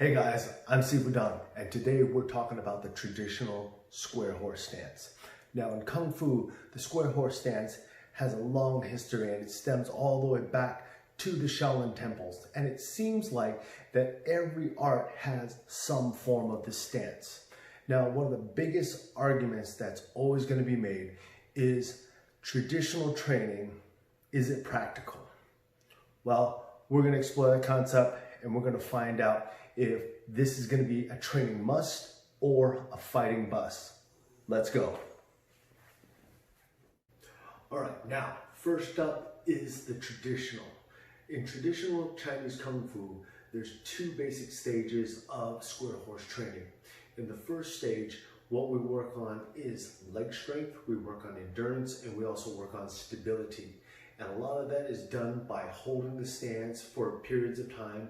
Hey guys, I'm Sifu Dong, and today we're talking about the traditional square horse stance. Now in Kung Fu, the square horse stance has a long history and it stems all the way back to the Shaolin temples. And it seems like that every art has some form of this stance. Now, one of the biggest arguments that's always going to be made is traditional training, is it practical? Well, we're going to explore that concept and we're going to find out if this is going to be a training must or a fighting bust. Let's go. All right, now, first up is the traditional. In traditional Chinese Kung Fu, there's two basic stages of square horse training. In the first stage, what we work on is leg strength, we work on endurance, and we also work on stability. And a lot of that is done by holding the stance for periods of time,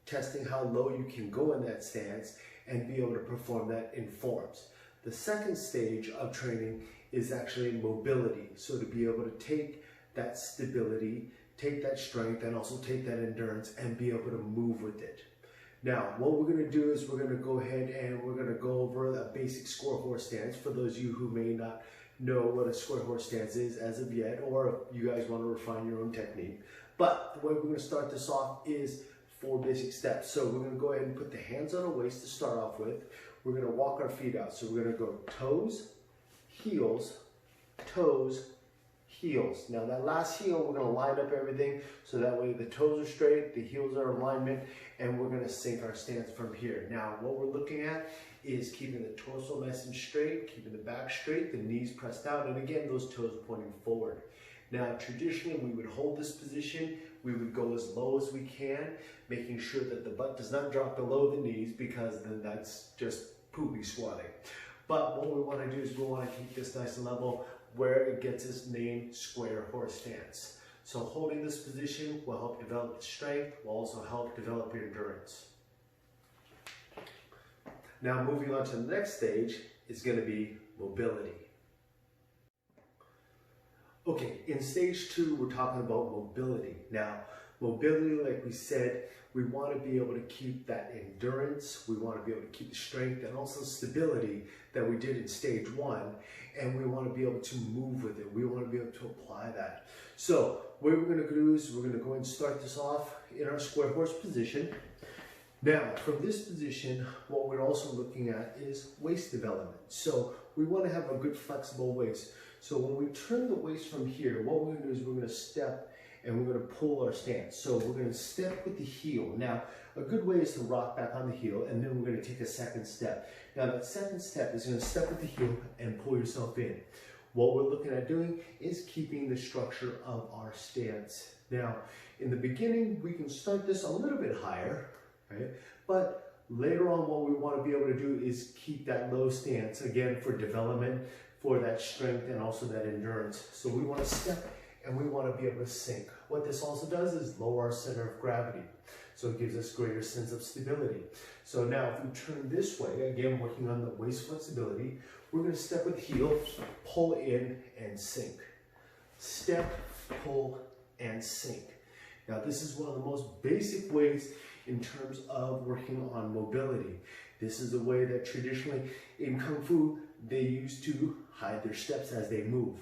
testing how low you can go in that stance, and be able to perform that in forms. The second stage of training is actually mobility. So to be able to take that stability, take that strength, and also take that endurance and be able to move with it. Now, what we're going to do is we're going to go ahead and we're going to go over a basic square horse stance for those of you who may not know what a square horse stance is as of yet, or if you guys want to refine your own technique. But the way we're going to start this off is 4 basic steps. So we're going to go ahead and put the hands on our waist to start off with. We're going to walk our feet out. So we're going to go toes, heels, toes, heels. Now that last heel, we're going to line up everything so that way the toes are straight, the heels are in alignment, and we're going to sink our stance from here. Now what we're looking at is keeping the torso nice and straight, keeping the back straight, the knees pressed down, and again those toes pointing forward. Now traditionally we would hold this position, we would go as low as we can, making sure that the butt does not drop below the knees because then that's just poopy squatting. But what we want to do is we want to keep this nice and level where it gets its name square horse stance. So holding this position will help develop strength, will also help develop your endurance. Now moving on to the next stage is going to be mobility. Okay, in stage 2, we're talking about mobility. Now, mobility, like we said, we want to be able to keep that endurance, we want to be able to keep the strength and also stability that we did in stage 1, and we want to be able to move with it. We want to be able to apply that. So, what we're going to do is we're going to go and start this off in our square horse position. Now, from this position, what we're also looking at is waist development. So, we want to have a good flexible waist. So when we turn the waist from here, what we're going to do is we're going to step and we're going to pull our stance. So we're going to step with the heel. Now, a good way is to rock back on the heel, and then we're going to take a second step. Now that second step is going to step with the heel and pull yourself in. What we're looking at doing is keeping the structure of our stance. Now, in the beginning, we can start this a little bit higher, right? But later on, what we want to be able to do is keep that low stance, again, for development, for that strength and also that endurance. So we want to step and we want to be able to sink. What this also does is lower our center of gravity. So it gives us greater sense of stability. So now if we turn this way, again working on the waist flexibility, we're going to step with the heel, pull in and sink. Step, pull, and sink. Now this is one of the most basic ways in terms of working on mobility. This is a way that traditionally in Kung Fu, they used to hide their steps as they move.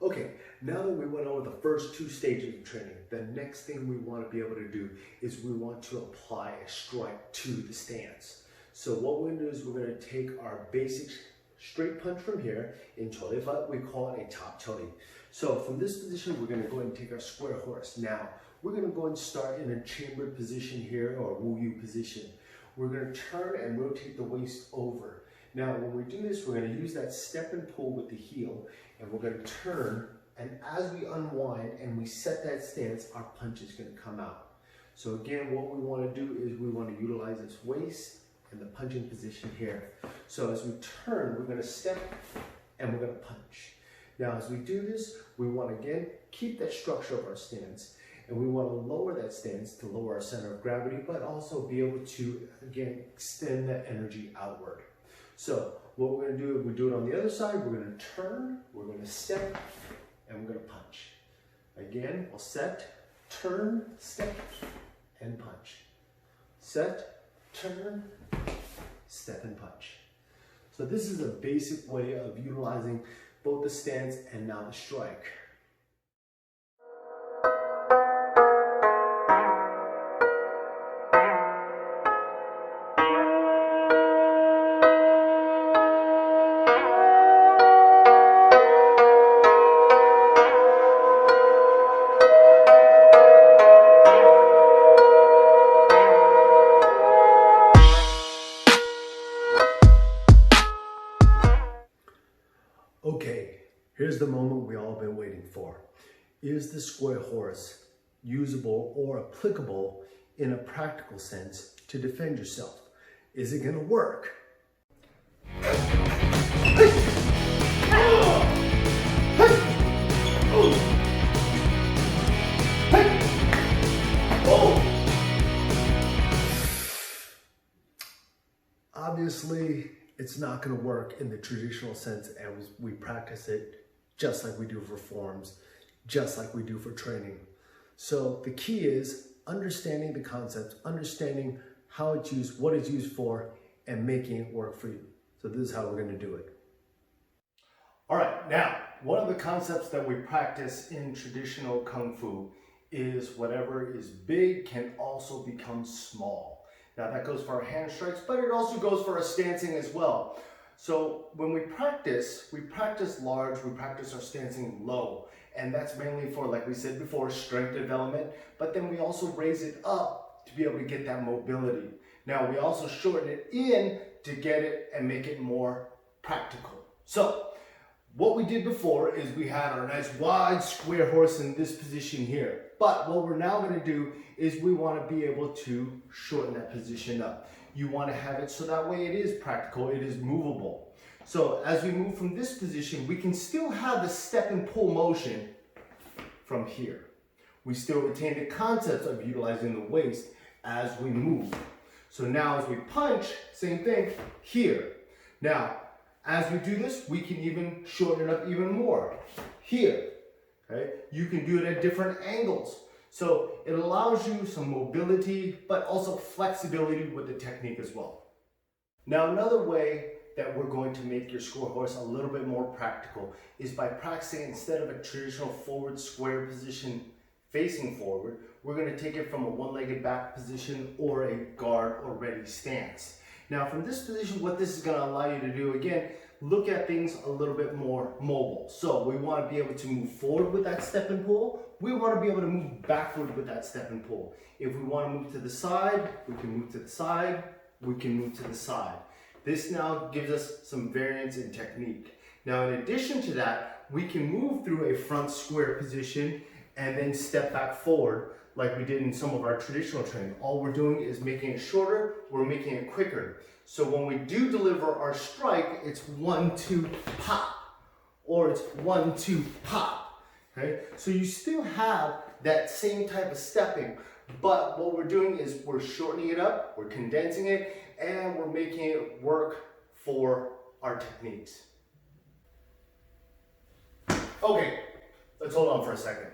Okay, now that we went over the first 2 stages of training, the next thing we want to be able to do is we want to apply a strike to the stance. So what we're going to do is we're going to take our basic straight punch from here, in Chole Fa, we call it a top Chole. So from this position, we're going to go ahead and take our square horse. Now, we're going to go and start in a chambered position here, or Wu position. We're going to turn and rotate the waist over. Now, when we do this, we're going to use that step and pull with the heel, and we're going to turn, and as we unwind and we set that stance, our punch is going to come out. So again, what we want to do is we want to utilize this waist in the punching position here. So as we turn, we're going to step and we're going to punch. Now as we do this, we want to again keep that structure of our stance, and we want to lower that stance to lower our center of gravity, but also be able to again extend that energy outward. So what we're going to do, we do it on the other side. We're going to turn, we're going to step, and we're going to punch. Again, we'll set, turn, step, and punch. Set, turn, step, and punch. So this is a basic way of utilizing both the stance and now the strike. Okay, here's the moment we all been waiting for. Is the square horse usable or applicable in a practical sense to defend yourself? Is it gonna work? Obviously, it's not going to work in the traditional sense as we practice it just like we do for forms, just like we do for training. So the key is understanding the concept, understanding how it's used, what it's used for, and making it work for you. So this is how we're going to do it. All right, now, one of the concepts that we practice in traditional Kung Fu is whatever is big can also become small. Now that goes for our hand strikes, but it also goes for our stancing as well. So when we practice large, we practice our stancing low. And that's mainly for, like we said before, strength development, but then we also raise it up to be able to get that mobility. Now we also shorten it in to get it and make it more practical. So what we did before is we had our nice wide square horse in this position here. But what we're now going to do is we want to be able to shorten that position up. You want to have it so that way it is practical, it is movable. So as we move from this position, we can still have the step and pull motion from here. We still retain the concept of utilizing the waist as we move. So now as we punch, same thing here. Now, as we do this, we can even shorten it up even more here. Okay? You can do it at different angles. So it allows you some mobility, but also flexibility with the technique as well. Now another way that we're going to make your square horse a little bit more practical is by practicing, instead of a traditional forward square position facing forward, we're going to take it from a one-legged back position or a guard or ready stance. Now from this position, what this is going to allow you to do, again, look at things a little bit more mobile. So we want to be able to move forward with that step and pull. We want to be able to move backward with that step and pull. If we want to move to the side, we can move to the side, we can move to the side. This now gives us some variance in technique. Now in addition to that, we can move through a front square position and then step back forward like we did in some of our traditional training. All we're doing is making it shorter, we're making it quicker. So when we do deliver our strike, it's 1, 2, pop, or it's 1, 2, pop. Okay? So you still have that same type of stepping, but what we're doing is we're shortening it up, we're condensing it, and we're making it work for our techniques. Okay, let's hold on for a second.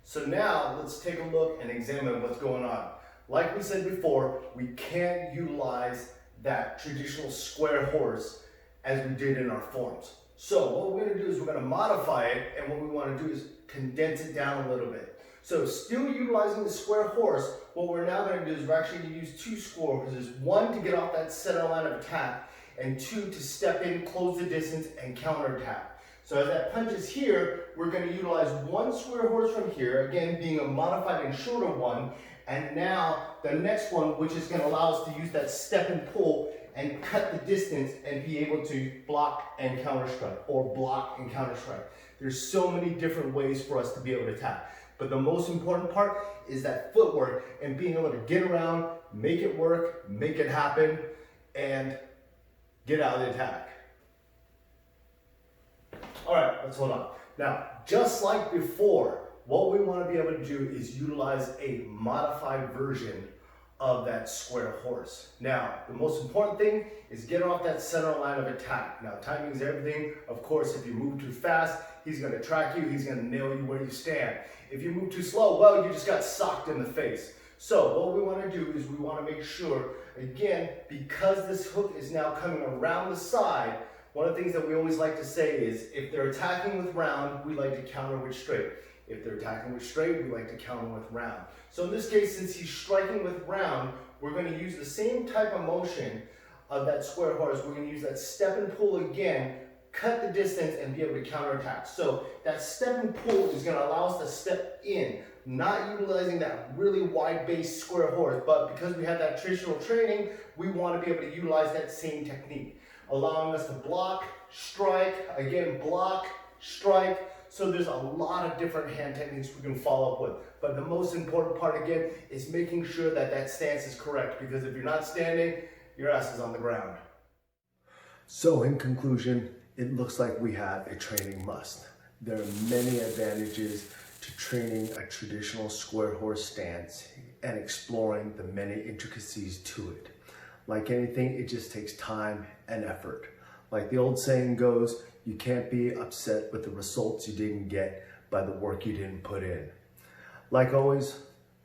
So now let's take a look and examine what's going on. Like we said before, we can't utilize that traditional square horse as we did in our forms. So what we're going to do is we're going to modify it, and what we want to do is condense it down a little bit. So still utilizing the square horse, what we're now going to do is we're actually going to use 2 square horses. 1 to get off that center line of attack, and 2 to step in, close the distance, and counter attack. So as that punch is here, we're going to utilize 1 square horse from here, again being a modified and shorter one, and now the next one, which is going to allow us to use that step and pull and cut the distance and be able to block and counter strike, or block and counter strike. There's so many different ways for us to be able to attack. But the most important part is that footwork and being able to get around, make it work, make it happen. and get out of the attack. All right, let's hold on. Now, just like before, what we want to be able to do is utilize a modified version of that square horse. Now, the most important thing is get off that center line of attack. Now, timing is everything. Of course, if you move too fast, he's going to track you. He's going to nail you where you stand. If you move too slow, well, you just got socked in the face. So what we want to do is we want to make sure, again, because this hook is now coming around the side, one of the things that we always like to say is if they're attacking with round, we like to counter with straight. If they're attacking with straight, we like to counter with round. So in this case, since he's striking with round, we're going to use the same type of motion of that square horse. We're going to use that step and pull again, cut the distance, and be able to counterattack. So that step and pull is going to allow us to step in, not utilizing that really wide base square horse, but because we have that traditional training, we want to be able to utilize that same technique, allowing us to block, strike, again, block, strike. So there's a lot of different hand techniques we can follow up with. But the most important part, again, is making sure that that stance is correct, because if you're not standing, your ass is on the ground. So in conclusion, it looks like we have a training must. There are many advantages to training a traditional square horse stance and exploring the many intricacies to it. Like anything, it just takes time and effort. Like the old saying goes, you can't be upset with the results you didn't get by the work you didn't put in. Like always,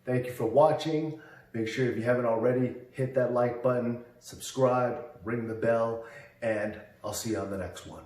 thank you for watching. Make sure if you haven't already, hit that like button, subscribe, ring the bell, and I'll see you on the next one.